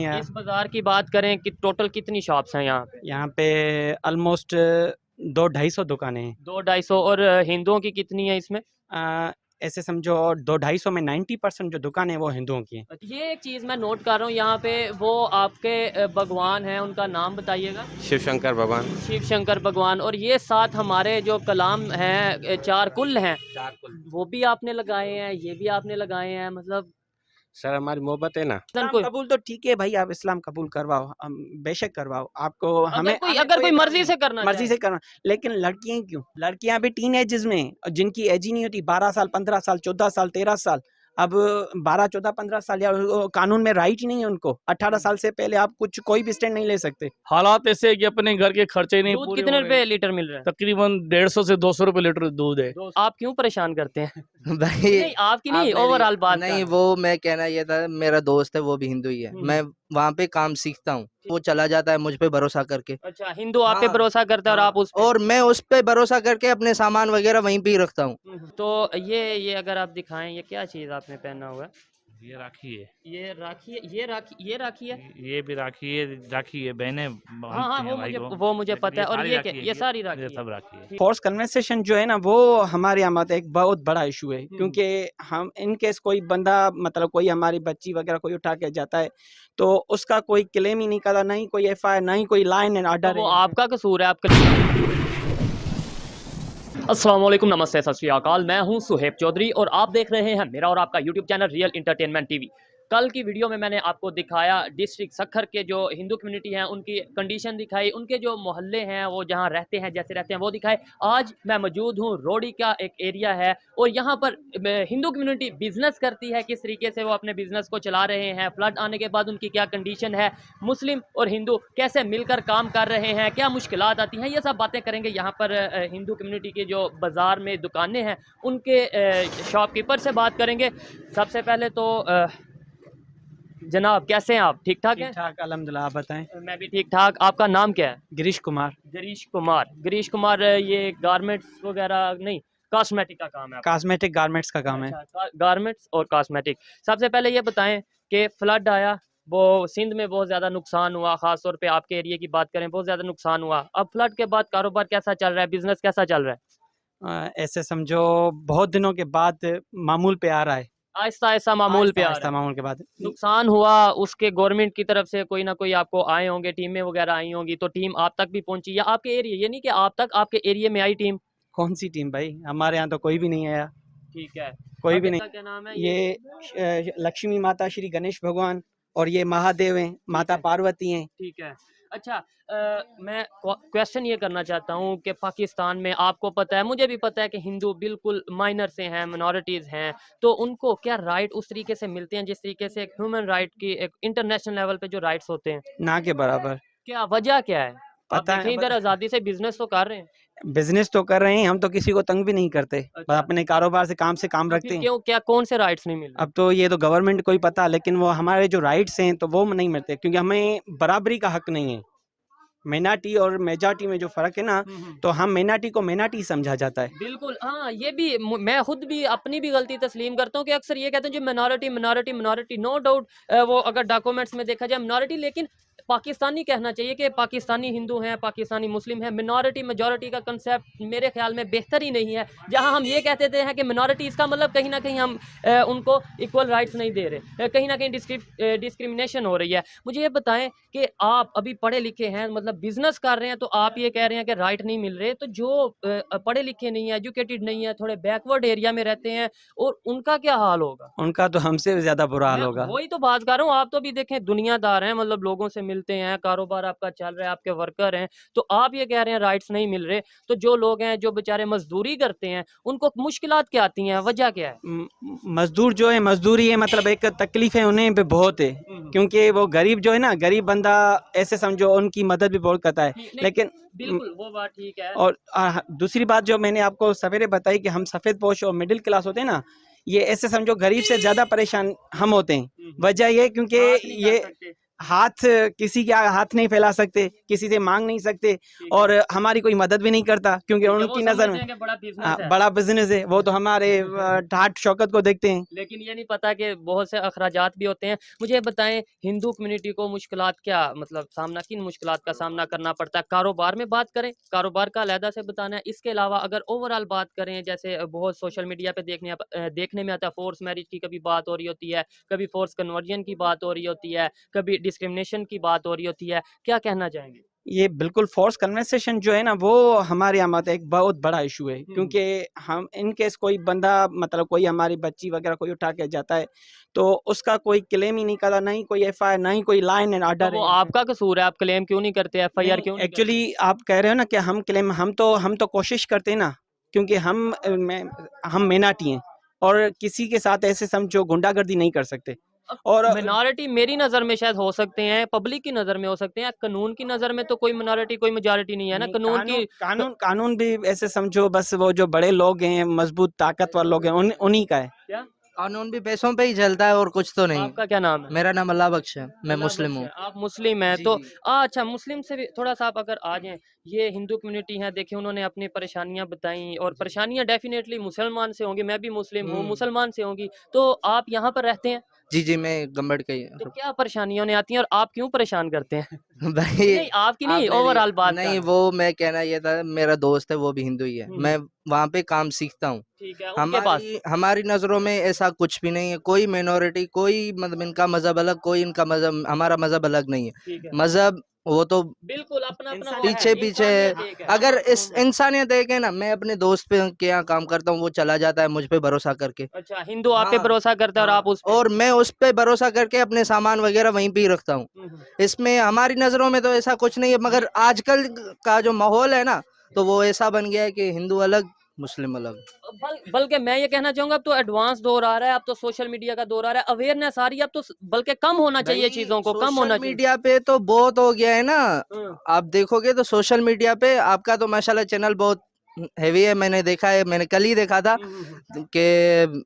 इस बाजार की बात करें कि टोटल कितनी शॉप्स हैं यहाँ पे? यहाँ पे ऑलमोस्ट 200-250 दुकानें हैं। 200-250 और हिंदुओं की कितनी है इसमें? ऐसे समझो 200-250 में 90% जो दुकान है वो हिंदुओं की है। ये एक चीज़ मैं नोट कर रहा हूँ यहाँ पे, वो आपके भगवान हैं, उनका नाम बताइएगा। शिव शंकर भगवान। शिव शंकर भगवान। और ये 7 हमारे जो कलाम हैं, 4 कुल हैं, वो भी आपने लगाए हैं, ये भी आपने लगाए हैं, मतलब सर हमारी मोहब्बत है ना। इस्लाम कोई कबूल तो ठीक है भाई, आप इस्लाम कबूल करवाओ, बेशक करवाओ, आपको हमें अगर कोई मर्जी से करना मर्जी से करना, लेकिन लड़कियां क्यों? लड़कियां भी टीन एजेस में, जिनकी एज ही नहीं होती, 12 साल 15 साल 14 साल 13 साल, अब 12 14 15 साल या कानून में राइट ही नहीं है उनको। 18 साल से पहले आप कोई भी स्टैंड नहीं ले सकते। हालात ऐसे है कि अपने घर के खर्चे ही नहीं दूध पूरे कितने हो रहे। रुपए लीटर मिल रहा है? तकरीबन 150 से 200 रुपए लीटर दूध है। आप क्यों परेशान करते हैं? भाई नहीं, आपकी नहीं, आप मेरी- ओवरऑल बात नहीं, कर। वो मैं कहना ये था, मेरा दोस्त है वो भी हिंदू ही है, मैं वहाँ पे काम सीखता हूँ, वो चला जाता है मुझ पे भरोसा करके। अच्छा, हिंदू आप पे हाँ, भरोसा करता है और आप उस पे। और मैं उस पे भरोसा करके अपने सामान वगैरह वहीं पे ही रखता हूँ। तो ये अगर आप दिखाएं, ये क्या चीज आपने पहना हुआ है? ये राखी है, ये राखी है, ये राखी है। ये भी राखी है, बहने हाँ, वो मुझे पता है। और ये क्या, ये सारी राखी है? सब राखी है। फोर्स कन्वर्सेशन जो है ना, वो हमारे यहाँ मतलब एक बहुत बड़ा इशू है, क्योंकि हम इन केस कोई बंदा मतलब कोई हमारी बच्ची वगैरह कोई उठा के जाता है तो उसका कोई क्लेम ही नहीं करता, नहीं कोई FIR, नहीं कोई लाइन एंड ऑर्डर। वो आपका कसूर है, आपका। अस्सलाम वालेकुम, नमस्ते, सत श्री अकाल। मैं हूं सुहेब चौधरी और आप देख रहे हैं मेरा और आपका YouTube channel real entertainment TV. कल की वीडियो में मैंने आपको दिखाया डिस्ट्रिक्ट सक्खर के जो हिंदू कम्युनिटी हैं उनकी कंडीशन दिखाई, उनके जो मोहल्ले हैं वो जहां रहते हैं, जैसे रहते हैं वो दिखाए। आज मैं मौजूद हूं, रोडी का एक एरिया है और यहाँ पर हिंदू कम्युनिटी बिजनेस करती है, किस तरीके से वो अपने बिजनेस को चला रहे हैं, फ्लड आने के बाद उनकी क्या कंडीशन है, मुस्लिम और हिंदू कैसे मिलकर काम कर रहे हैं, क्या मुश्किलात आती हैं, ये सब बातें करेंगे। यहाँ पर हिंदू कम्युनिटी के जो बाज़ार में दुकानें हैं उनके शॉपकीपर से बात करेंगे। सबसे पहले तो जनाब, कैसे हैं आप? ठीक ठाक हैं? ठीक ठाक अल्हम्दुलिल्लाह, आप बताएं। मैं भी ठीक ठाक। आपका नाम क्या है? गिरीश कुमार। गिरीश कुमार, ये गारमेंट्स वगैरह नहीं, कॉस्मेटिक का काम है आपका? कॉस्मेटिक गारमेंट्स का काम है। अच्छा, गारमेंट्स और कॉस्मेटिक। सबसे पहले ये बताएं कि फ्लड आया, वो सिंध में बहुत ज़्यादा नुकसान हुआ, ख़ास तौर पे आपके एरिया की बात करें, बहुत ज़्यादा नुकसान हुआ। अब फ्लड के बाद कारोबार कैसा चल रहा है, बिजनेस कैसा चल रहा है? ऐसे समझो बहुत दिनों के बाद मामूल पे आ रहा है, आहिस्ता आहिस्ता मामूल पे आ आहिस्ता रहा है। मामूल के बाद। नुकसान हुआ, उसके गवर्नमेंट की तरफ से कोई ना कोई आपको आए होंगे, टीमें वगैरह आई होंगी, तो टीम आप तक भी पहुंची या आपके एरिया, ये नहीं कि आप तक, आपके एरिया में आई टीम? कौन सी टीम भाई, हमारे यहाँ तो कोई भी नहीं आया। ठीक है, कोई भी आपका नहीं। क्या नाम है? ये लक्ष्मी माता, श्री गणेश भगवान और ये महादेव हैं, माता पार्वती हैं। ठीक है। अच्छा, मैं क्वेश्चन ये करना चाहता हूँ कि पाकिस्तान में आपको पता है, मुझे भी पता है कि हिंदू बिल्कुल माइनर से हैं, मिनॉरिटीज़ हैं, तो उनको क्या राइट उस तरीके से मिलते हैं जिस तरीके से एक ह्यूमन राइट की, एक इंटरनेशनल लेवल पे जो राइट्स होते हैं? ना के बराबर। क्या वजह क्या है? आप पता है, देखें, इधर आज़ादी से बिजनेस तो कर रहे हैं। बिजनेस तो कर रहे हैं, हम तो किसी को तंग भी नहीं करते, बस अच्छा। अपने कारोबार से काम तो रखते फिर हैं। क्यों, क्या कौन से राइट्स नहीं मिल रहे? अब तो ये तो गवर्नमेंट को ही पता, लेकिन वो हमारे जो राइट्स हैं तो वो नहीं मिलते, क्योंकि हमें बराबरी का हक नहीं है। माइनॉरिटी और मेजॉरिटी में जो फर्क है ना, तो हम माइनॉरिटी को माइनॉरिटी समझा जाता है। बिल्कुल, हाँ, ये भी मैं खुद भी अपनी भी गलती तस्लीम करता हूँ कि अक्सर ये कहते हैं जी minority minority minority, no doubt वो अगर डॉक्यूमेंट्स में देखा जाए मिनॉरिटी, लेकिन पाकिस्तानी कहना चाहिए कि पाकिस्तानी हिंदू हैं, पाकिस्तानी मुस्लिम हैं। मिनॉरिटी मेजॉरिटी का कंसेप्ट मेरे ख्याल में बेहतर ही नहीं है। जहाँ हम ये कहते थे हैं कि मिनॉरिटी, इसका मतलब कहीं ना कहीं हम उनको इक्वल राइट्स नहीं दे रहे, कहीं ना कहीं डिस्क्रिमिनेशन हो रही है। मुझे ये बताएं कि आप अभी पढ़े लिखे हैं, मतलब बिजनेस कर रहे हैं, तो आप ये कह रहे हैं कि राइट नहीं मिल रहे, तो जो पढ़े लिखे नहीं है, एजुकेटेड नहीं है, थोड़े बैकवर्ड एरिया में रहते हैं, और उनका क्या हाल होगा? उनका तो हमसे भी ज्यादा बुरा हाल होगा। वही तो बात कर रहा हूँ। आप तो भी देखें, दुनियादार हैं, मतलब लोगों से मिलते हैं, कारोबार आपका चल रहा है, आपके वर्कर हैं, तो आप ये कह रहे हैं राइट्स नहीं मिल रहे, तो जो लोग हैं जो बेचारे मजदूरी करते हैं उनको मुश्किलात क्या आती हैं, वजह क्या है? मजदूर जो है, मजदूरी है, मतलब एक तकलीफ है उन्हें पे बहुत है, क्योंकि वो गरीब जो है ना, गरीब बंदा ऐसे समझो उनकी मदद भी बहुत करता है, लेकिन बिल्कुल वो बात ठीक है। और दूसरी बात जो मैंने आपको सवेरे बताई कि हम सफ़ेद पोश और मिडिल क्लास होते हैं ना, ये ऐसे समझो गरीब से ज़्यादा परेशान हम होते हैं। वजह ये क्योंकि ये हाथ किसी के हाथ नहीं फैला सकते, किसी से मांग नहीं सकते, और हमारी कोई मदद भी नहीं करता, क्योंकि उनकी नजर में बड़ा बिजनेस है। बड़ा बिजनेस है, वो तो हमारे ठाट शौकत को देखते हैं। लेकिन ये नहीं पता कि बहुत से अखराजात भी होते हैं। मुझे बताएं, हिंदू कम्युनिटी को मुश्किलात क्या, मतलब सामना, किन मुश्किलात का सामना करना पड़ता है? कारोबार में बात करें, कारोबार का अलहदा से बताना है। इसके अलावा अगर ओवरऑल बात करें, जैसे बहुत सोशल मीडिया पे देखने में आता है, फोर्स मैरिज की कभी बात हो रही होती है, कभी फोर्स कन्वर्जन की बात हो रही होती है, कभी डिस्क्रिमिनेशन की बात हो रही होती है, क्या कहना चाहेंगे? ये बिल्कुल फोर्स कन्वर्सेशन जो है ना, वो हमारे यहाँ मतलब एक बहुत बड़ा इशू है, क्योंकि हम इन केस कोई बंदा मतलब कोई हमारी बच्ची वगैरह कोई उठा के जाता है, तो उसका कोई क्लेम ही नहीं करता, नहीं कोई एफआईआर, नहीं कोई लाइन एंड तो ऑर्डर। वो आपका कसूर है, आप क्लेम क्यों नहीं करते, एफआईआर क्यों नहीं करते? एक्चुअली आप कह रहे हो ना कि हम क्लेम, हम तो कोशिश करते हैं ना, क्योंकि हम मिनाटी हैं, और किसी के साथ ऐसे समझो गुंडागर्दी नहीं कर सकते। और मिनॉरिटी मेरी नजर में शायद हो सकते हैं, पब्लिक की नजर में हो सकते हैं, कानून की नजर में तो कोई मिनॉरिटी कोई मेजॉरिटी नहीं है ना। नहीं, कानून भी ऐसे समझो, बस वो जो बड़े लोग हैं, मजबूत ताकतवर लोग हैं, उन्हीं का है। क्या कानून भी पैसों पे ही चलता है और कुछ तो नहीं। आपका क्या नाम है? मेरा नाम अल्लाह बख्श है, मैं अल्लाह मुस्लिम बख्श हूँ। है। आप मुस्लिम हैं जी, तो जी। अच्छा, मुस्लिम से भी थोड़ा सा आप अगर आ जाएं, ये हिंदू कम्युनिटी है, देखिए उन्होंने अपनी परेशानियां बताई, और परेशानियां डेफिनेटली मुसलमान से होंगी, मैं भी मुस्लिम हूँ, मुसलमान से होंगी, तो आप यहाँ पर रहते हैं, जी जी, मैं गम्बड़ का ही तो क्या परेशानियां उन्हें आती हैं और आप क्यों परेशान करते हैं? भाई। नहीं, आपकी नहीं, आप मेरी- ओवरऑल बात नहीं, कर। वो मैं कहना ये था, मेरा दोस्त है वो भी हिंदू ही है, मैं वहाँ पे काम सीखता हूँ। ठीक है, उनके पास हमारी नजरों में ऐसा कुछ भी नहीं है, कोई मिनोरिटी, कोई मतलब इनका मजहब अलग, कोई इनका मजहब, हमारा मजहब अलग नहीं है। ठीक है, मजहब वो तो बिल्कुल अपना अपना वो है, पीछे पीछे इंसानियत है। एक है। अगर इस इंसानियत देखे ना, मैं अपने दोस्त पे के यहाँ काम करता हूँ, वो चला जाता है मुझ पे भरोसा करके। अच्छा, हिंदू आप पे हाँ, भरोसा करता है और हाँ, आप उस पे। और मैं उस पे भरोसा करके अपने सामान वगैरह वहीं पे ही रखता हूँ। इसमें हमारी नजरों में तो ऐसा कुछ नहीं है, मगर आजकल का जो माहौल है ना, तो वो ऐसा बन गया है कि हिंदू अलग मुस्लिम अलग। बल्कि मैं ये कहना चाहूंगा, अब तो एडवांस दौर आ रहा है, अब तो सोशल मीडिया का दौर आ रहा है, अवेयरनेस आ रही है, अब तो बल्कि कम होना चाहिए, भाई, चीजों को कम सोशल होना चाहिए। मीडिया पे तो बहुत हो गया है ना। हाँ। आप देखोगे तो सोशल मीडिया पे आपका तो माशाल्लाह चैनल बहुत हैवी है, मैंने देखा है, मैंने कल ही देखा था कि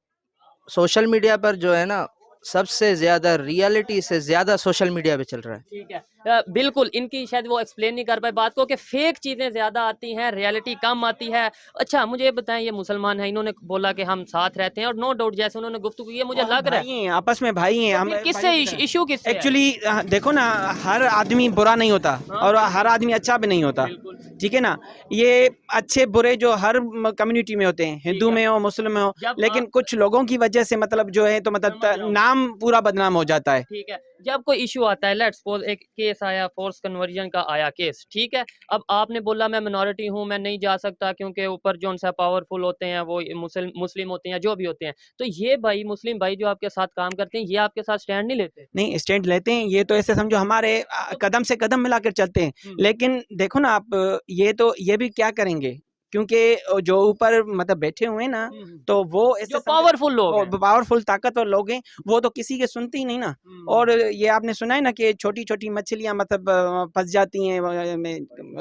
सोशल मीडिया पर जो है ना, सबसे ज्यादा रियलिटी से ज्यादा सोशल मीडिया पे चल रहा है। ठीक है, बिल्कुल इनकी शायद वो एक्सप्लेन नहीं कर पाए बात को, कि फेक चीजें ज्यादा आती हैं, रियलिटी कम आती है। अच्छा, मुझे ये बताएं, ये मुसलमान है, इन्होंने बोला कि हम साथ रहते हैं, और नो डाउट जैसे उन्होंने गुफ्तगू की है, मुझे लग रहा भाई है हैं, आपस में भाई हैं, तो हम फिर किससे इशू किससे है? एक्चुअली देखो ना, हर आदमी बुरा नहीं होता, हाँ, और हर आदमी अच्छा भी नहीं होता, बिल्कुल। ठीक है ना। ये अच्छे बुरे जो हर कम्युनिटी में होते हैं, हिंदू है। में हो, मुस्लिम में हो, जब लेकिन कुछ लोगों की वजह से मतलब जो है, तो समझ मतलब रहा हूँ। नाम पूरा बदनाम हो जाता है। ठीक है, जब कोई इशू आता है, लेट्स सपोज एक केस आया, फोर्स कन्वर्जन का आया केस, ठीक है, अब आपने बोला मैं मिनॉरिटी हूँ, मैं नहीं जा सकता, क्योंकि ऊपर जो उनसे पावरफुल होते हैं वो मुस्लिम होते हैं, जो भी होते हैं, तो ये भाई मुस्लिम भाई जो आपके साथ काम करते हैं, ये आपके साथ स्टैंड नहीं लेते? नहीं, स्टैंड लेते हैं, ये तो ऐसे समझो हमारे कदम से कदम मिलाकर चलते हैं। लेकिन देखो ना आप, ये भी क्या करेंगे, क्योंकि जो ऊपर मतलब बैठे हुए हैं ना, तो वो ऐसे जो पावरफुल लोग हैं। पावरफुल ताकतवर लोग हैं, वो तो किसी के सुनते ही नहीं ना। और ये आपने सुना है ना कि छोटी छोटी मछलियां मतलब फंस जाती हैं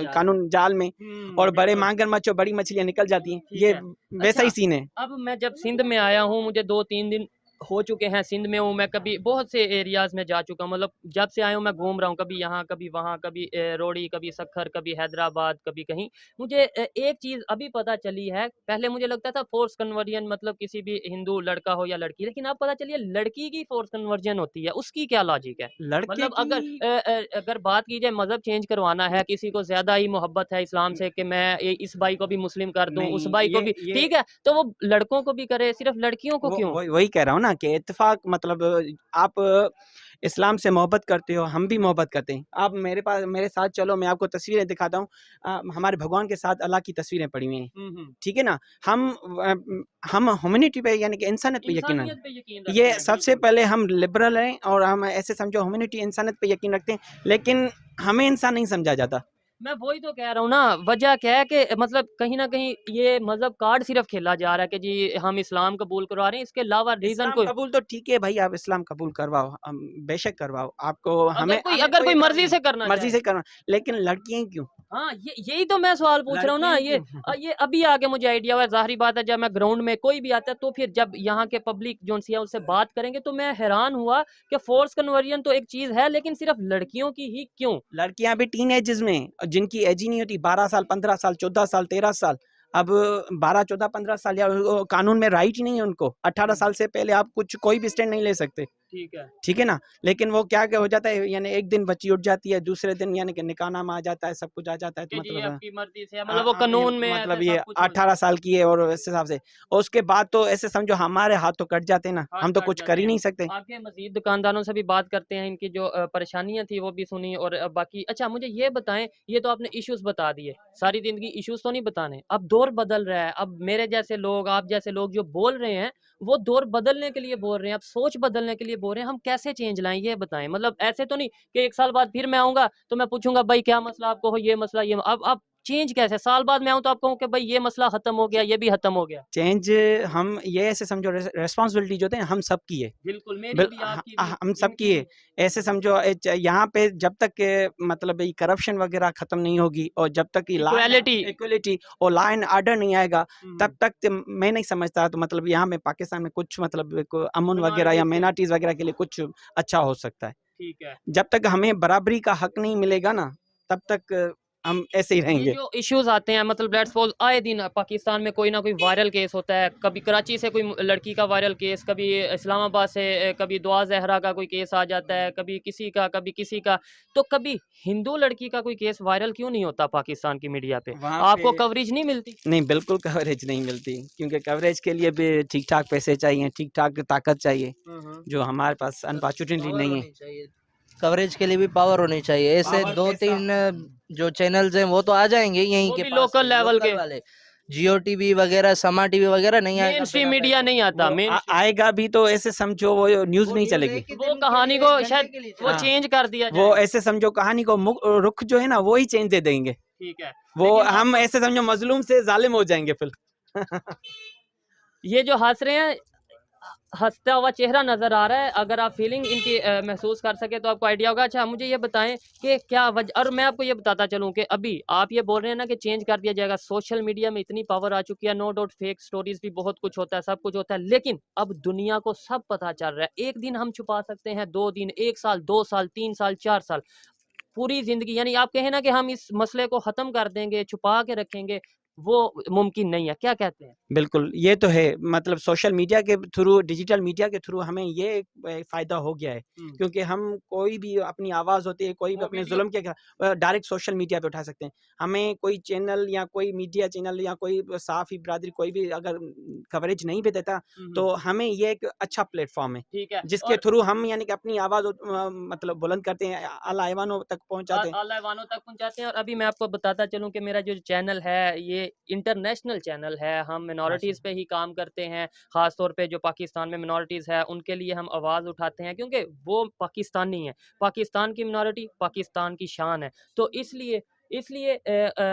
कानून जाल में, और बड़े मगरमच्छ और बड़ी मछलियां निकल जाती हैं, ठीक ये है। वैसा ही अच्छा, सीन है। अब मैं जब सिंध में आया हूँ, मुझे 2-3 दिन हो चुके हैं सिंध में हूँ मैं, कभी बहुत से एरियाज में जा चुका हूँ, मतलब जब से आया हूँ मैं घूम रहा हूँ, कभी यहाँ कभी वहाँ, कभी रोड़ी, कभी सखर, कभी हैदराबाद, कभी कहीं। मुझे एक चीज़ अभी पता चली है, पहले मुझे लगता था फोर्स कन्वर्जन मतलब किसी भी हिंदू लड़का हो या लड़की, लेकिन अब पता चली है लड़की की फोर्स कन्वर्जन होती है। उसकी क्या लॉजिक है? लड़के मतलब अगर की अगर बात की जाए, मजहब चेंज करवाना है, किसी को ज्यादा ही मोहब्बत है इस्लाम से कि मैं इस भाई को भी मुस्लिम कर दूं, उस नहीं, भाई को भी, ठीक है, तो वो लड़कों को भी करे, सिर्फ लड़कियों को क्यों? वही कह रहा हूँ ना कि इत्तेफाक मतलब आप इस्लाम से मोहब्बत करते हो, हम भी मोहब्बत करते हैं। आप मेरे साथ चलो, मैं आपको तस्वीरें दिखाता हूँ। हमारे भगवान के साथ अल्लाह की तस्वीरें पड़ी हुई हैं, ठीक है ना। हम ह्यूमैनिटी पे यानी कि इंसानियत पे यकीन इंसानियत पे यकीन रखते ये हैं, सबसे बिल्कुल। पहले हम लिबरल हैं, और हम ऐसे समझो ह्यूमैनिटी इंसानियत पे यकीन रखते हैं, लेकिन हमें इंसान नहीं समझा जाता। मैं वही तो कह रहा हूँ ना, वजह क्या है कि मतलब कहीं ना कहीं ये मजहब कार्ड सिर्फ खेला जा रहा है कि जी हम इस्लाम कबूल करवा रहे हैं, इसके अलावा रीजन इस्लाम कोई, कबूल तो ठीक है भाई, आप इस्लाम कबूल करवाओ, बेशक करवाओ, आपको अगर कोई मर्जी से करना मर्जी चाहे। से करना, लेकिन लड़कियां क्यों? हाँ, यही तो मैं सवाल पूछ रहा हूँ ना। लड़कियां क्यों? ये अभी आके मुझे आइडिया हुआ। ज़ाहिर बात है, जब मैं ग्राउंड में कोई भी आता है तो फिर जब यहाँ के पब्लिक जो है उससे बात करेंगे तो मैं हैरान हुआ कि फोर्स कन्वर्जन तो एक चीज़ है, लेकिन सिर्फ लड़कियों की ही क्यों? लड़कियां भी टीन एजेस में, जिनकी एज ही नहीं होती, 12 साल 15 साल 14 साल 13 साल, अब 12 14 15 साल, या कानून में राइट ही नहीं है उनको। 18 साल से पहले आप कुछ कोई भी स्टैंड नहीं ले सकते, ठीक है। ठीक है ना। लेकिन वो क्या क्या हो जाता है, यानी एक दिन बच्ची उठ जाती है, दूसरे दिन यानी कि निकाहनामा आ जाता है, सब कुछ आ जाता है, तो कि जी मतलब आपकी मर्जी से, मतलब वो हाँ, कानून में मतलब ऐसे ये सब कुछ हो 18 साल की है और इस हिसाब से, और उसके बाद तो ऐसे समझो हमारे हाथ तो कट जाते हैं ना, हाथ हम तो कट कुछ जाते कर ही हैं। नहीं सकते। आगे मज़ीद दुकानदारों से भी बात करते हैं, इनकी जो परेशानियाँ थी वो भी सुनी, और बाकी अच्छा मुझे ये बताएँ, ये तो आपने इश्यूज़ बता दिए, सारी ज़िंदगी इश्यूज़ तो नहीं बताने। अब दौर बदल रहा है, अब मेरे जैसे लोग, आप जैसे लोग जो बोल रहे हैं, वो दौर बदलने के लिए बोल रहे हैं, अब सोच बदलने के लिए बोल रहे हैं। हम कैसे चेंज लाएँ ये बताएँ? मतलब ऐसे तो नहीं कि 1 साल बाद फिर मैं आऊँगा तो मैं पूछूँगा भाई क्या मसला आपको हो, ये मसला ये, अब चेंज कैसे? साल बाद मैं आऊँ तो आप कहूँ कि भाई ये मसला खत्म हो गया, ये भी खत्म हो गया। चेंज, हम ये ऐसे समझो, रिस्पॉन्सिबिलिटी जो होती है ना, हम सब की है। बिल्कुल, मेरी बिल भी, आपकी भी, हम सब की है। इनकी ऐसे समझो यहाँ पे जब तक मतलब ये करप्शन वगैरह खत्म नहीं होगी, और जब तक ये इक्वालिटी। इक्वलिटी और लॉ एंड ऑर्डर नहीं आएगा, हुँ, तब तक मैं नहीं समझता, तो मतलब यहाँ में पाकिस्तान में कुछ मतलब अमन वगैरह या मिनॉरिटीज़ के, माइनॉरिटीज वगैरह के लिए कुछ अच्छा हो सकता है। ठीक है। जब तक हमें बराबरी का हक नहीं मिलेगा ना, तब तक हम ऐसे ही ये रहेंगे। जो इश्यूज आते हैं, मतलब लेट्स सपोज आए दिन पाकिस्तान में कोई ना कोई वायरल केस होता है, कभी कराची से कोई लड़की का वायरल केस, कभी इस्लामाबाद से कभी दुआ जहरा का कोई केस आ जाता है, कभी किसी का, कभी किसी का, तो कभी हिंदू लड़की का कोई केस वायरल क्यों नहीं होता पाकिस्तान की मीडिया पे? वहाँ आपको पे कवरेज नहीं मिलती? नहीं, बिल्कुल कवरेज नहीं मिलती, क्योंकि कवरेज के लिए भी ठीक ठाक पैसे चाहिए, ठीक ठाक ताकत चाहिए, जो हमारे पास अनफॉर्चुनेटली पावर नहीं है। होनी चाहिए, कवरेज के लिए भी पावर होनी चाहिए। ऐसे पावर, दो पैसा, तीन जो चैनल्स हैं वो तो आ जाएंगे यहीं वो के भी पास लोकल से, लेवल लोकल के, वाले। जियो टीवी वगैरह, समा टीवी वगैरह नहीं आएगा मेन स्ट्रीम बिना मीडिया पैसे नहीं के। आता, वो मेन आएगा भी तो ऐसे समझो वो न्यूज़ वो नहीं न्यूज़ चलेगी। एक ही वो दिन के कहानी लिए, को 1 घंटे शायद के लिए वो हाँ, चलेगी। चेंज कर दिया वो जाएगा। ऐसे समझो कहानी को रुख जो है ना, वो ही चेंज दे देंगे। ठीक है, वो लेकिन हम आप ऐसे समझो मजलूम से जालिम हो जाएंगे फिर। ये जो हंस रहे हैं, हँसता हुआ चेहरा नज़र आ रहा है, अगर आप फीलिंग इनकी महसूस कर सके तो आपको आइडिया होगा। अच्छा मुझे ये बताएं कि क्या वजह, और मैं आपको ये बताता चलूं कि अभी आप ये बोल रहे हैं ना कि चेंज कर दिया जाएगा, सोशल मीडिया में इतनी पावर आ चुकी है, नो डाउट फेक स्टोरीज भी बहुत कुछ होता है, सब कुछ होता है, लेकिन अब दुनिया को सब पता चल रहा है। एक दिन हम छुपा सकते हैं, 2 दिन, 1 साल, 2 साल, 3 साल, 4 साल, पूरी ज़िंदगी, यानी आप कहें ना कि हम इस मसले को ख़त्म कर देंगे, छुपा के रखेंगे, वो मुमकिन नहीं है। क्या कहते हैं? बिल्कुल, ये तो है। मतलब सोशल मीडिया के थ्रू, डिजिटल मीडिया के थ्रू हमें ये फ़ायदा हो गया है, हुँ, क्योंकि हम कोई भी अपनी आवाज़ होती है, कोई भी वो अपने वीडियो, ज़ुल्म के डायरेक्ट सोशल मीडिया पे उठा सकते हैं। हमें कोई चैनल या कोई मीडिया चैनल या कोई सहाफ़ी बिरादरी कोई भी अगर कवरेज नहीं भी देता, हुँ, तो हुँ, हमें ये एक अच्छा प्लेटफ़ॉर्म है, ठीक है। जिसके और थ्रू हम यानी कि अपनी आवाज़ मतलब बुलंद करते हैं, आला ऐवानों तक पहुँचाते हैं। आला वालों तक पहुँचाते हैं। और अभी मैं आपको बताता चलूँ कि मेरा जो चैनल है ये इंटरनेशनल चैनल है। हम मिनॉरिटीज़ पे ही काम करते हैं, ख़ास तौर पे जो पाकिस्तान में मिनॉरिटीज़ है उनके लिए हम आवाज़ उठाते हैं, क्योंकि वो पाकिस्तानी हैं। पाकिस्तान की मिनॉरिटी पाकिस्तान की शान है। तो इसलिए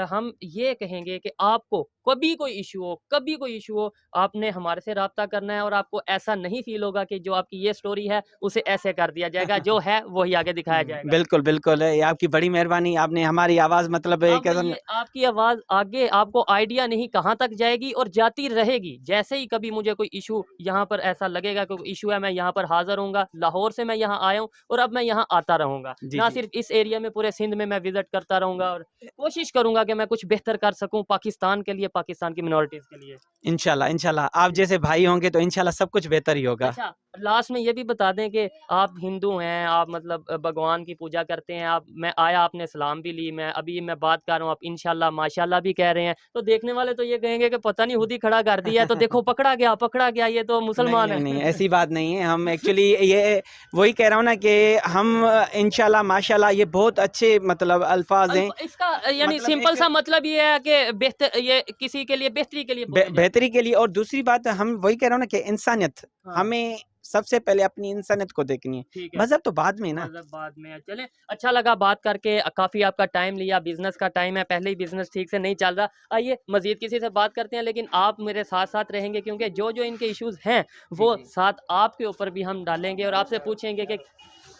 हम ये कहेंगे कि आपको कभी कोई इश्यू हो, कभी कोई इश्यू हो, आपने हमारे से राब्ता करना है, और आपको ऐसा नहीं फ़ील होगा कि जो आपकी ये स्टोरी है उसे ऐसे कर दिया जाएगा, जो है वही आगे दिखाया जाएगा। बिल्कुल, बिल्कुल, ये आपकी बड़ी मेहरबानी, आपने हमारी आवाज़ मतलब एक अब ये आपकी आवाज़ आगे, आपको आइडिया नहीं कहाँ तक जाएगी और जाती रहेगी। जैसे ही कभी मुझे कोई इश्यू यहाँ पर ऐसा लगेगा कि कोई इश्यू है, मैं यहाँ पर हाज़िर होऊँगा। लाहौर से मैं यहाँ आया हूँ और अब मैं यहाँ आता रहूँगा। जी, ना जी। सिर्फ़ इस एरिया में, पूरे सिंध में मैं विज़िट करता रहूँगा, और कोशिश करूँगा कि मैं कुछ बेहतर कर सकूँ पाकिस्तान के लिए, पाकिस्तान की मिनॉरिटीज़ के लिए। इंशाल्लाह, इंशाल्लाह, आप जैसे भाई होंगे तो इंशाल्लाह सब कुछ बेहतर ही होगा। अच्छा, लास्ट में ये भी बता दें कि आप हिंदू हैं, आप मतलब भगवान की पूजा करते हैं, आप, मैं आया आपने सलाम भी ली, मैं अभी मैं बात कर रहा हूँ, आप इंशाल्लाह माशाल्लाह भी कह रहे हैं, तो देखने वाले तो ये कहेंगे कि पता नहीं खुद ही खड़ा कर दिया है, तो देखो पकड़ा गया, ये तो नहीं, मुसलमान नहीं, है। नहीं, ऐसी बात नहीं है। हम एक्चुअली ये वही कह रहा हूँ ना कि हम इंशाल्लाह माशाल्लाह ये बहुत अच्छे मतलब अल्फ़ाज़ हैं। इसका यानी मतलब सिंपल एक सा मतलब ये है कि बेहतर, ये किसी के लिए बेहतरी के लिए बोले जाते बेहतरी के लिए, और दूसरी बात हम वही कह रहा हूँ ना कि इंसानियत, हैं। हाँ, हमें सबसे पहले अपनी इंसानियत को देखनी है। ठीक है। मज़हब तो बाद में ना। मतलब बाद में चलें, अच्छा लगा बात करके, काफ़ी आपका टाइम लिया, बिज़नेस का टाइम है, पहले ही बिज़नेस ठीक से नहीं चल रहा। आइए मज़ीद किसी से बात करते हैं, लेकिन आप मेरे साथ-साथ रहेंगे, क्योंकि जो इनके इश्यूज़ हैं, वो साथ आपके ऊपर भी हम डालेंगे और आपसे पूछेंगे कि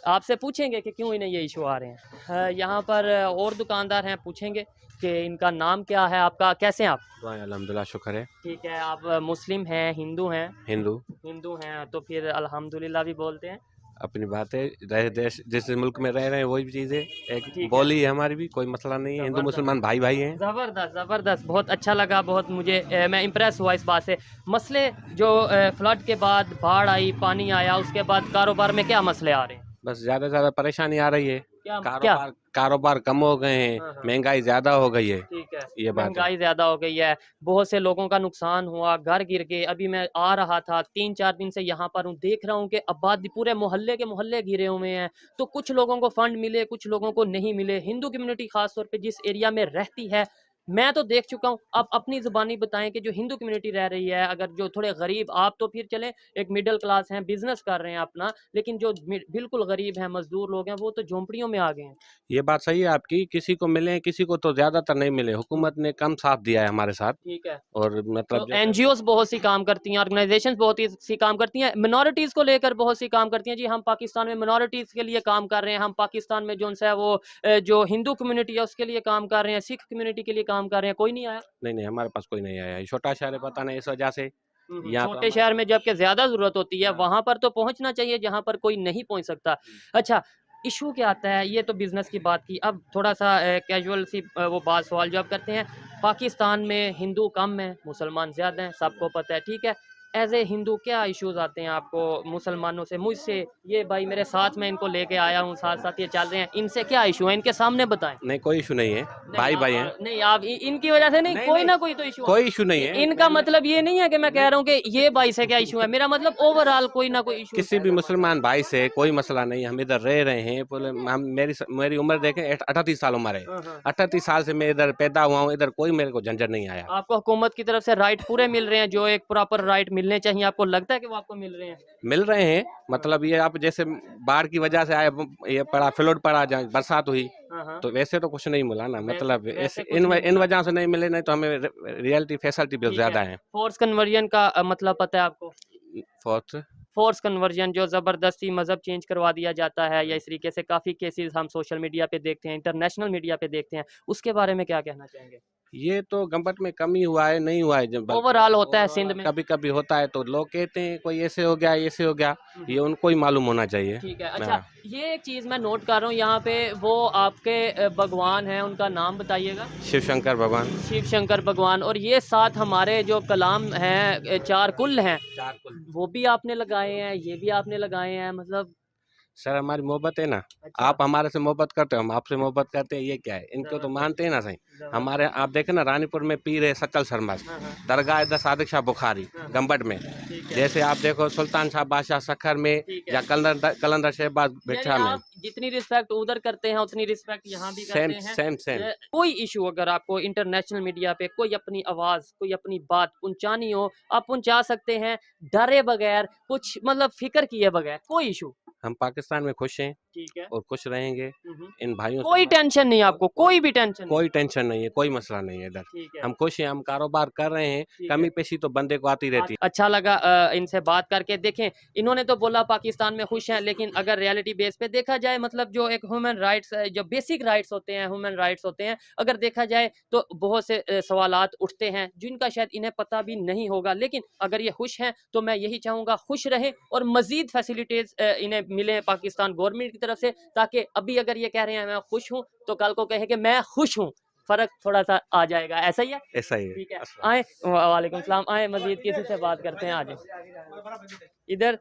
आपसे पूछेंगे कि क्यों इन्हें ये इशू आ रहे हैं। यहाँ पर और दुकानदार हैं, पूछेंगे कि इनका नाम क्या है, आपका कैसे हैं आप? अल्हम्दुलिल्लाह शुक्र है। ठीक है, आप मुस्लिम हैं, हिंदू हैं? हिंदू। हिंदू हैं तो फिर अल्हम्दुलिल्लाह भी बोलते हैं। अपनी बात है, देश जिस मुल्क में रह रहे हैं वही चीज़ है, ठीक एक है। बोली है हमारी भी, कोई मसला नहीं है। हिंदू जबरदस्त। मुसलमान भाई भाई हैं। ज़बरदस्त ज़बरदस्त, बहुत अच्छा लगा, बहुत मुझे मैं इम्प्रेस हुआ इस बात से। मसले जो फ्लड के बाद बाढ़ आई, पानी आया, उसके बाद कारोबार में क्या मसले आ रहे हैं? बस ज़्यादा से ज़्यादा परेशानी आ रही है। क्या? कारोबार कम हो गए हैं, हाँ, हाँ। महंगाई ज़्यादा हो गई है। ठीक है, ये बात है। महंगाई ज़्यादा हो गई है, बहुत से लोगों का नुकसान हुआ, घर गिर गए। अभी मैं आ रहा था, 3-4 दिन से यहाँ पर हूँ, देख रहा हूँ कि आबादी पूरे मोहल्ले के मोहल्ले घिरे हुए हैं। तो कुछ लोगों को फंड मिले, कुछ लोगों को नहीं मिले। हिंदू कम्युनिटी खास तौर पे जिस एरिया में रहती है, मैं तो देख चुका हूँ। आप अपनी ज़ुबानी बताएं कि जो हिंदू कम्युनिटी रह रही है, अगर जो थोड़े गरीब, आप तो फिर चलें एक मिडिल क्लास हैं, बिजनेस कर रहे हैं अपना, लेकिन जो बिल्कुल गरीब हैं, मजदूर लोग हैं, वो तो झोंपड़ियों में आ गए हैं। ये बात सही है आपकी, किसी को मिले, किसी को तो ज़्यादातर नहीं मिले। हुकूमत ने कम साथ दिया है हमारे साथ। ठीक है, और मतलब तो एनजीओस बहुत सी काम करती हैं, ऑर्गेनाइजेशंस बहुत सी काम करती हैं, मिनॉरिटीज़ को लेकर बहुत सी काम करती हैं। जी, हम पाकिस्तान में मिनॉरिटीज़ के लिए काम कर रहे हैं, हम पाकिस्तान में जो है वो जो हिंदू कम्युनिटी है उसके लिए काम कर रहे हैं, सिख कम्युनिटी के लिए काम कर रहे हैं, कोई नहीं आया? नहीं, हमारे पास कोई नहीं आया। ये छोटा शहर है, पता नहीं इस वजह से। यहाँ तो छोटे शहर में जबकि ज़्यादा ज़रूरत होती है, वहाँ पर तो पहुँचना चाहिए जहाँ पर कोई नहीं पहुँच सकता। अच्छा, इशू क्या आता है, ये तो बिज़नेस की बात की, अब थोड़ा-सा कैजुअल सी वो बात सवाल जवाब करते हैं। पाकिस्तान में हिंदू कम हैं, मुसलमान ज़्यादा हैं, सबको पता है, ठीक है। एज़ ए हिंदू क्या इश्यूज़ आते हैं आपको मुसलमानों से, मुझसे? ये भाई मेरे साथ में इनको लेके आया हूँ, साथ-साथ ये चल रहे हैं, इनसे क्या इशू है? इनके सामने बताएँ। नहीं, कोई इशू नहीं है, भाई भाई हैं। नहीं, आप इनकी वजह से नहीं, कोई ना कोई तो इशू कोई इशू नहीं है। इनका मतलब ये नहीं है कि मैं कह रहा हूँ कि ये भाई से क्या इशू है, मेरा मतलब ओवरऑल कोई ना कोई इशू। किसी भी मुसलमान भाई से कोई मसला नहीं। हम इधर रह रहे हैं, हम मेरी उम्र देखें 38 साल उम्र है। 38 साल से मैं इधर पैदा हुआ हूँ, इधर कोई मेरे को झंझट नहीं आया। आपको हुकूमत की तरफ से राइट पूरे मिल रहे हैं, जो एक प्रॉपर राइट मिलने चाहिए, आपको लगता है कि वो आपको मिल रहे हैं? मिल रहे हैं, मतलब ये आप जैसे बाढ़ की वजह से आए, ये पड़ा फ्लड पड़ा, बरसात हुई, तो वैसे तो कुछ नहीं मिला ना। मतलब वैसे कुछ इन नहीं इन वजह से नहीं मिले, नहीं तो हमें रियलिटी फैसिलिटी बहुत ज्यादा है। फोर्स कन्वर्जन का मतलब पता है आपको? फोर्थ फोर्स कन्वर्जन, जो ज़बरदस्ती मज़हब चेंज करवा दिया जाता है, या इस तरीके से काफ़ी केसेस हम सोशल मीडिया पे देखते हैं, इंटरनेशनल मीडिया पे देखते हैं, उसके बारे में क्या कहना चाहेंगे? ये तो गंबट में कम ही हुआ है, नहीं हुआ है। जब ओवरऑल होता है सिंध में? कभी कभी होता है, तो लोग कहते हैं कोई ऐसे हो गया, ऐसे हो गया, ये उनको ही मालूम होना चाहिए। ठीक है। अच्छा, ये एक चीज़ मैं नोट कर रहा हूँ यहाँ पे, वो आपके भगवान हैं, उनका नाम बताइएगा। शिव शंकर भगवान। शिव शंकर भगवान, और ये साथ हमारे जो कलाम हैं, 4 कुल हैं, वो भी आपने लगाए हैं, ये भी आपने लगाए हैं, मतलब सर हमारी मोहब्बत है ना। अच्छा। आप हमारे से मोहब्बत करते हो, हम आपसे मोहब्बत करते हैं, ये क्या है? इनको तो मानते हैं ना सही। हमारे आप देखें ना, रानीपुर में पीर है सच्चल शर्मा, दरगाह है सादिक शाह बुखारी गंबट में। जैसे आप देखो सुल्तान शाह बादशाह सखर में, या कलंदर शहबाज बिठा में। आप जितनी रिस्पेक्ट उधर करते हैं उतनी रिस्पेक्ट यहाँ भी करते हैं। सेम। कोई इशू अगर आपको इंटरनेशनल मीडिया पे कोई अपनी आवाज़, कोई अपनी बात पहुंचानी हो, आप पहुंचा सकते हैं, डरे बगैर, कुछ मतलब फिक्र किए बगैर, कोई इशू। हम पाकिस्तान में खुश हैं ठीक है, और खुश रहेंगे। इन भाइयों कोई टेंशन नहीं आपको, कोई भी टेंशन कोई टेंशन नहीं है, कोई मसला नहीं है इधर। ठीक है। हम खुश हैं, हम कारोबार कर रहे हैं। कमी पेशी तो बंदे को आती रहती है। अच्छा लगा इनसे बात करके। देखें, इन्होंने तो बोला पाकिस्तान में खुश हैं, लेकिन अगर रियलिटी बेस पे देखा जाए, मतलब जो एक ह्यूमन राइट्स, जो बेसिक राइट्स होते हैं, ह्यूमन राइट्स होते हैं, अगर देखा जाए तो बहुत से सवालात उठते हैं जिनका शायद इन्हें पता भी नहीं होगा। लेकिन अगर ये खुश हैं तो मैं यही चाहूँगा खुश रहें और मज़ीद फैसिलिटीज़ इन्हें मिले पाकिस्तान गवर्नमेंट की तरफ से, ताकि अभी अगर ये कह रहे हैं मैं खुश हूँ, तो कल को कहे कि मैं खुश हूँ, फ़र्क थोड़ा सा आ जाएगा। ऐसा ही है? ऐसा ही है। ठीक है, आए, वालेकुम सलाम, आए मजीद किसी से बात करते हैं आज इधर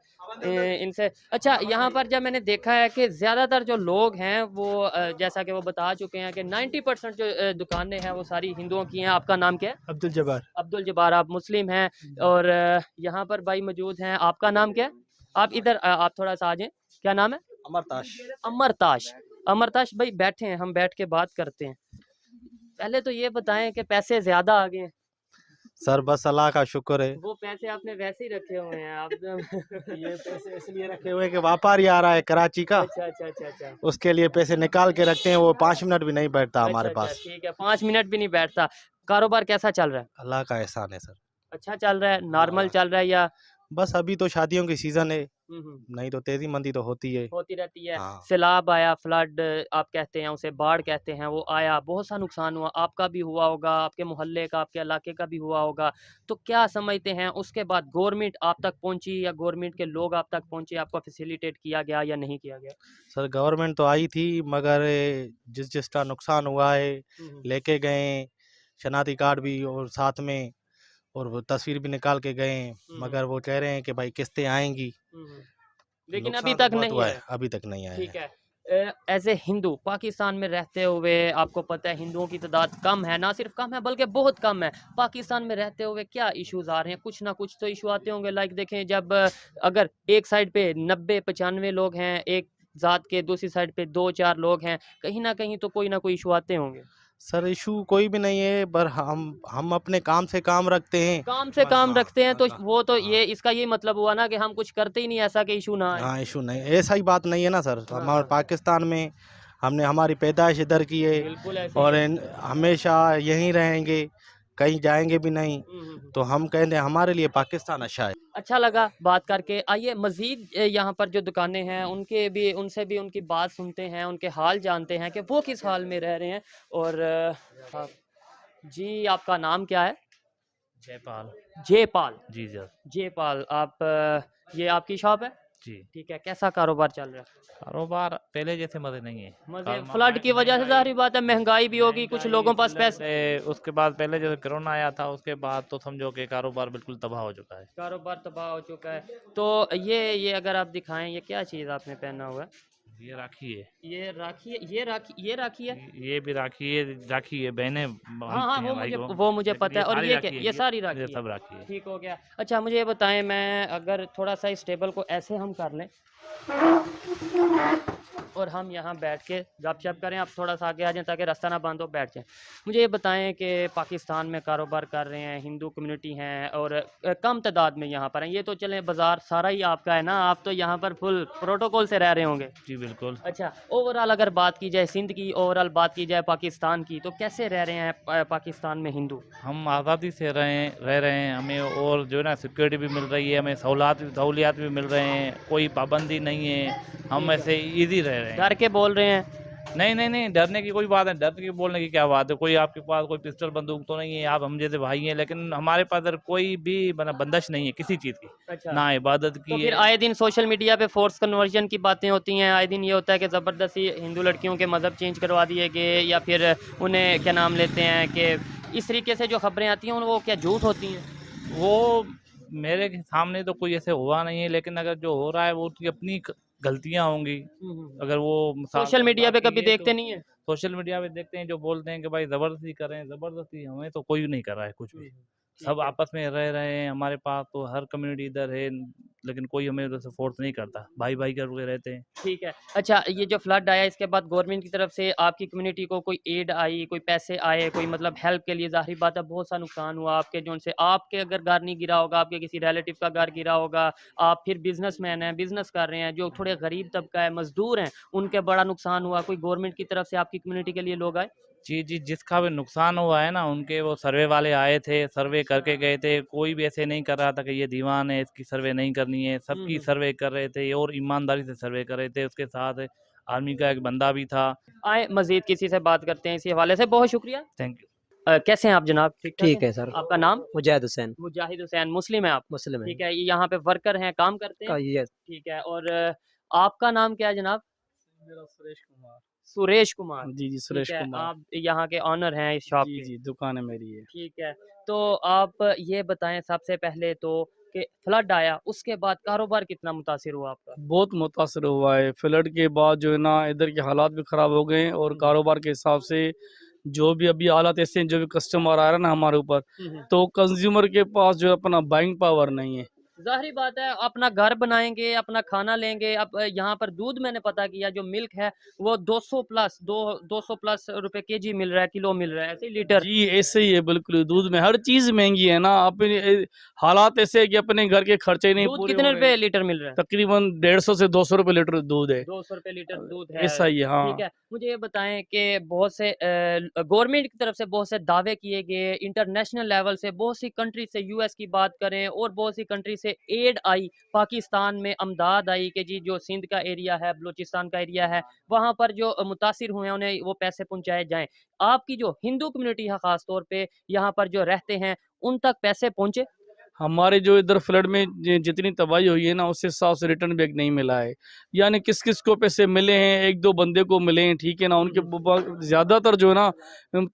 इनसे। अच्छा, यहाँ पर जब मैंने देखा है कि ज़्यादातर जो लोग हैं वो जैसा कि वो बता चुके हैं कि 90% जो दुकानें हैं वो सारी हिंदुओं की हैं। आपका नाम क्या है? अब्दुल जब्बार। अब्दुल जब्बार, आप मुस्लिम हैं, और यहाँ पर भाई मौजूद हैं। आपका नाम क्या है? आप इधर आप थोड़ा सा आ जाएं, क्या नाम है? अमरताश। अमरताश। अमरताश भाई बैठे हैं, हम बैठ के बात करते हैं। पहले तो ये बताएं कि पैसे ज्यादा आ गए? सर बस अल्लाह का शुक्र है। वो पैसे आपने वैसे ही रखे हुए हैं आप ये पैसे इसलिए रखे हुए कि व्यापारी आ रहा है कराची का, अच्छा। उसके लिए पैसे निकाल के रखते हैं। वो 5 मिनट भी नहीं बैठता हमारे पास। ठीक है, 5 मिनट भी नहीं बैठता। कारोबार कैसा चल रहा है? अल्लाह का एहसान है सर। अच्छा चल रहा है, नॉर्मल चल रहा है, या बस अभी तो शादियों की सीजन है, नहीं तो तेजी मंदी तो होती है। होती रहती है। हाँ। सैलाब आया, फ्लड आप कहते हैं उसे, बाढ़ कहते हैं, वो आया, बहुत सा नुकसान हुआ, आपका भी हुआ होगा, आपके मोहल्ले का, आपके इलाके का भी हुआ होगा। तो क्या समझते हैं उसके बाद गवर्नमेंट आप तक पहुंची या गवर्नमेंट के लोग आप तक पहुंचे, आपको फैसिलिटेट किया गया या नहीं किया गया? सर गवर्नमेंट तो आई थी, मगर जिस जिसका नुकसान हुआ है लेके गए शनाख्ती कार्ड भी और साथ में, और वो तस्वीर भी निकाल के गए, मगर वो कह रहे हैं कि भाई किस्तें आएंगी, लेकिन अभी नुकसान तो तक बहुत नहीं हुआ है। अभी तक नहीं आया ठीक है। है। एज ए हिंदू पाकिस्तान में रहते हुए, आपको पता है हिंदुओं की तादाद कम है, ना सिर्फ कम है बल्कि बहुत कम है। पाकिस्तान में रहते हुए क्या इश्यूज आ रहे हैं? कुछ ना कुछ तो इशू आते होंगे। लाइक देखें, जब अगर एक साइड पे 90-95 लोग हैं एक जात के, दूसरी साइड पे 2-4 लोग हैं, कहीं ना कहीं तो कोई ना कोई इशू आते होंगे। सर इशू कोई भी नहीं है, पर हम अपने काम से काम रखते हैं। काम से बस काम हाँ, रखते हैं तो हाँ, वो तो हाँ। ये इसका ये मतलब हुआ ना कि हम कुछ करते ही नहीं ऐसा कि इशू ना आए। हाँ इशू नहीं, ऐसा ही बात नहीं है ना सर। हाँ, हमारे हाँ। पाकिस्तान में हमने हमारी पैदाइश इधर की है, बिल्कुल ऐसे और ही है। हमेशा यहीं रहेंगे, कहीं जाएंगे भी नहीं। हम्म। तो हम कहते हैं हमारे लिए पाकिस्तान अच्छा है। अच्छा लगा बात करके। आइए मज़ीद यहाँ पर जो दुकानें हैं उनसे भी उनकी बात सुनते हैं, उनके हाल जानते हैं कि वो किस हाल में रह रहे हैं। और हाँ, जी आपका नाम क्या है? जयपाल। जयपाल। जी सर। जयपाल, आप ये आपकी शॉप है? जी। ठीक है। कैसा कारोबार चल रहा है? कारोबार पहले जैसे मजे नहीं है। मजे फ्लड की वजह से जाहिर बात है, महंगाई भी होगी, कुछ लोगों के पास पैसे। उसके बाद पहले जैसे कोरोना आया था, उसके बाद तो समझो कि कारोबार बिल्कुल तबाह हो चुका है। कारोबार तबाह हो चुका है। तो ये अगर आप दिखाएं, ये क्या चीज़ आपने पहना हुआ है? ये राखी है। ये राखी है? ये राखी है? ये भी राखी है, बहनें हाँ बांधती हैं भाई को। वो मुझे लेकिन पता है। और सारी ये राखी क्या, है, ये सारी राखी ये है? सब राखी है। ठीक हो गया। अच्छा मुझे ये बताएं, मैं अगर थोड़ा सा इस टेबल को ऐसे हम कर लें और हम यहाँ बैठ के गपशप करें, आप थोड़ा सा आगे आ जाएं ताकि रास्ता ना बंद हो, बैठ जाएं। मुझे ये बताएं कि पाकिस्तान में कारोबार कर रहे हैं, हिंदू कम्युनिटी हैं और कम तादाद में यहाँ पर हैं। ये तो चलें बाज़ार सारा ही आपका है ना, आप तो यहाँ पर फुल प्रोटोकॉल से रह रहे होंगे। जी बिल्कुल। अच्छा, ओवरऑल अगर बात की जाए सिंध की, ओवरऑल बात की जाए पाकिस्तान की, तो कैसे रह रहे हैं पाकिस्तान में हिंदू? हम आज़ादी से रह रहे हैं, हमें और जो है ना सिक्योरिटी भी मिल रही है, हमें सहूलियात भी मिल रहे हैं, कोई पाबंदी नहीं है, हम ऐसे इजी रह रहे हैं। डर के बोल रहे हैं? नहीं, डरने की कोई बात है, डर के बोलने की क्या बात है। कोई आपके पास कोई पिस्टल बंदूक तो नहीं है, आप हम जैसे भाई हैं, लेकिन हमारे पास इधर कोई भी बंदिश नहीं है किसी चीज़ की, अच्छा। ना इबादत तो की फिर है। आए दिन सोशल मीडिया पे फोर्स कन्वर्जन की बातें होती हैं, आए दिन ये होता है कि ज़बरदस्ती हिंदू लड़कियों के मज़हब चेंज करवा दिए गए, या फिर उन्हें क्या नाम लेते हैं कि इस तरीके से जो खबरें आती हैं वो क्या झूठ होती हैं? वो मेरे सामने तो कोई ऐसे हुआ नहीं है, लेकिन अगर जो हो रहा है वो उसकी अपनी गलतियाँ होंगी। अगर वो सोशल मीडिया पे कभी देखते नहीं है? सोशल मीडिया पे देखते हैं, जो बोलते हैं कि भाई ज़बरदस्ती कर रहे हैं, ज़बरदस्ती हमें तो कोई नहीं कर रहा है कुछ भी। सब आपस में रह रहे हैं, हमारे पास तो हर कम्युनिटी इधर है, लेकिन कोई हमें उधर से फोर्स नहीं करता, भाई भाई करके रहते हैं। ठीक है। अच्छा, ये जो फ्लड आया इसके बाद गवर्नमेंट की तरफ से आपकी कम्युनिटी को कोई एड आई, कोई पैसे आए, कोई मतलब हेल्प के लिए? ज़ाहिर बात है बहुत सा नुकसान हुआ आपके, जो से आपके अगर घर नहीं गिरा होगा, आपके किसी रिलेटिव का घर गिरा होगा, आप फिर बिजनेसमैन हैं, बिजनेस कर रहे हैं, जो थोड़े गरीब तबका है, मजदूर हैं, उनके बड़ा नुकसान हुआ, कोई गवर्नमेंट की तरफ से आपकी कम्युनिटी के लिए लोग आए? जी, जिसका भी नुकसान हुआ है ना, उनके वो सर्वे वाले आए थे, सर्वे करके गए थे। कोई भी ऐसे नहीं कर रहा था कि ये दीवान है, इसकी सर्वे नहीं करनी है। सबकी सर्वे कर रहे थे और ईमानदारी से सर्वे कर रहे थे। उसके साथ आर्मी का एक बंदा भी था। आए मज़ीद किसी से बात करते हैं इसी हवाले से। बहुत शुक्रिया। Thank you. कैसे हैं आप जनाब? ठीक है सर। आपका नाम? मुजाहिद हुसैन। मुजाहिद हुसैन। मुस्लिम है आप? मुस्लिम है। ठीक है। ये यहाँ पे वर्कर हैं, काम करते हैं? ये ठीक है। और आपका नाम क्या है जनाब? मेरा सुरेश कुमार। सुरेश कुमार। जी सुरेश ठीक है। कुमार। आप यहाँ के ऑनर हैं इस शॉप के? जी दुकान है मेरी है। ठीक है। तो आप ये बताएं सबसे पहले तो कि फ्लड आया उसके बाद कारोबार कितना मुतासिर हुआ आपका? बहुत मुतासर हुआ है। फ्लड के बाद जो है ना इधर के हालात भी ख़राब हो गए हैं, और कारोबार के हिसाब से जो भी अभी हालात ऐसे हैं, जो भी कस्टमर आ रहा है ना हमारे ऊपर, तो कंज्यूमर के पास जो है अपना बाइंग पावर नहीं है। जाहिर बात है, अपना घर बनाएंगे, अपना खाना लेंगे। अब यहाँ पर दूध मैंने पता किया, जो मिल्क है वो 200 प्लस रुपए केजी मिल रहा है, किलो मिल रहा है, ऐसे ही लीटर। जी ऐसे ही है, बिल्कुल दूध में हर चीज़ महंगी है ना। अपने हालात ऐसे है कि अपने घर के खर्चे ही नहीं दूध पूरे कितने हो रहे रुपए हैं। लीटर मिल रहा है? तकरीबन 150 से 200 रुपए लीटर दूध है। 200 रुपए लीटर दूध है। ऐसा ही है, हाँ। ठीक है। मुझे ये बताएं कि बहुत से गवर्नमेंट की तरफ से बहुत से दावे किए गए, इंटरनेशनल लेवल से बहुत सी कंट्री से, यूएस की बात करें और बहुत सी कंट्री से एड आई पाकिस्तान में, अमदाद आई कि जी जो सिंध का एरिया है, बलूचिस्तान का एरिया है, वहाँ पर जो मुतासिर हुए हैं उन्हें वो पैसे पहुँचाए जाएँ। आपकी जो हिंदू कम्युनिटी है ख़ास तौर पे यहाँ पर जो रहते हैं, उन तक पैसे पहुँचे? हमारे जो इधर फ्लड में जितनी तबाही हुई है ना, उस हिसाब से रिटर्न बैक नहीं मिला है। यानी किस किस को पैसे मिले हैं, एक दो बंदे को मिले हैं, ठीक है ना। उनके ज़्यादातर जो है ना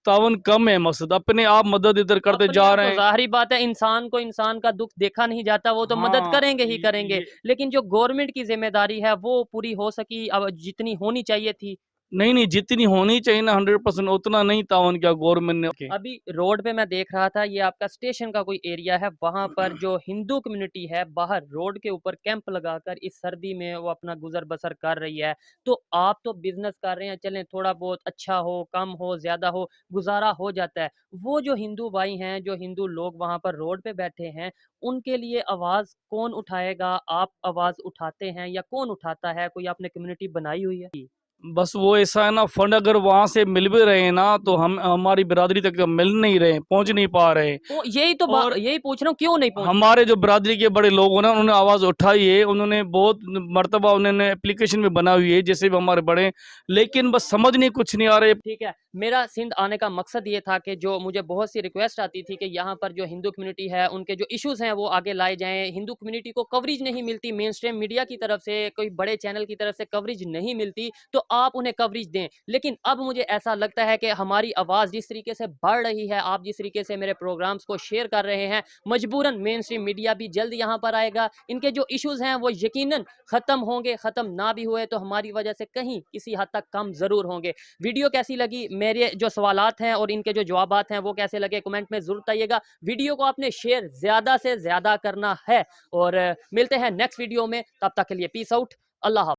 तावन कम है, मकसद अपने आप मदद इधर करते अपने जा आप रहे तो हैं। ज़ाहिर-सी बात है, इंसान को इंसान का दुःख देखा नहीं जाता, वो तो मदद हाँ, करेंगे ही करेंगे। ये लेकिन जो गवर्नमेंट की ज़िम्मेदारी है वो पूरी हो सकी अब जितनी होनी चाहिए थी? नहीं, जितनी होनी चाहिए ना 100% उतना नहीं तावन किया गवर्नमेंट ने। अभी रोड पे मैं देख रहा था, ये आपका स्टेशन का कोई एरिया है, वहाँ पर जो हिंदू कम्युनिटी है बाहर रोड के ऊपर कैंप लगाकर इस सर्दी में वो अपना गुज़र बसर कर रही है। तो आप तो बिज़नेस कर रहे हैं, चलें थोड़ा बहुत अच्छा हो, कम हो, ज़्यादा हो, गुज़ारा हो जाता है। वो जो हिंदू भाई हैं, जो हिंदू लोग वहाँ पर रोड पे बैठे हैं, उनके लिए आवाज़ कौन उठाएगा? आप आवाज़ उठाते हैं या कौन उठाता है? कोई आपने कम्युनिटी बनाई हुई है? बस वो ऐसा है ना, फंड अगर वहाँ से मिल भी रहे हैं ना, तो हम हमारी बिरादरी तक तो मिल नहीं रहे, पहुँच नहीं पा रहे। तो यही तो और यही पूछ रहा हूँ, क्यों नहीं पहुँच हमारे जो बिरादरी के बड़े लोग हैं ना, उन्होंने आवाज़ उठाई है, उन्होंने बहुत मर्तबा उन्होंने एप्लीकेशन भी बनाई हुई है, जैसे भी हमारे बड़े, लेकिन बस समझ नहीं कुछ नहीं आ रहे। ठीक है। मेरा सिंध आने का मकसद ये था कि जो मुझे बहुत सी रिक्वेस्ट आती थी कि यहाँ पर जो हिंदू कम्युनिटी है, उनके जो इश्यूज़ हैं वो आगे लाए जाएँ। हिंदू कम्युनिटी को कवरेज नहीं मिलती, मेन स्ट्रीम मीडिया की तरफ से, कोई बड़े चैनल की तरफ से कवरेज नहीं मिलती, तो आप उन्हें कवरेज दें। लेकिन अब मुझे ऐसा लगता है कि हमारी आवाज़ जिस तरीके से बढ़ रही है, आप जिस तरीके से मेरे प्रोग्राम्स को शेयर कर रहे हैं, मजबूरन मेन स्ट्रीम मीडिया भी जल्द यहाँ पर आएगा। इनके जो इश्यूज़ हैं वो यकीनन ख़त्म होंगे, ख़त्म ना भी हुए तो हमारी वजह से कहीं किसी हद तक कम ज़रूर होंगे। वीडियो कैसी लगी, मेरे जो सवालात हैं और इनके जो जवाबात हैं वो कैसे लगे, कमेंट में ज़रूर बताइएगा। वीडियो को आपने शेयर ज़्यादा से ज़्यादा करना है और मिलते हैं नेक्स्ट वीडियो में। तब तक के लिए पीस आउट, अल्लाह हाफ़िज़।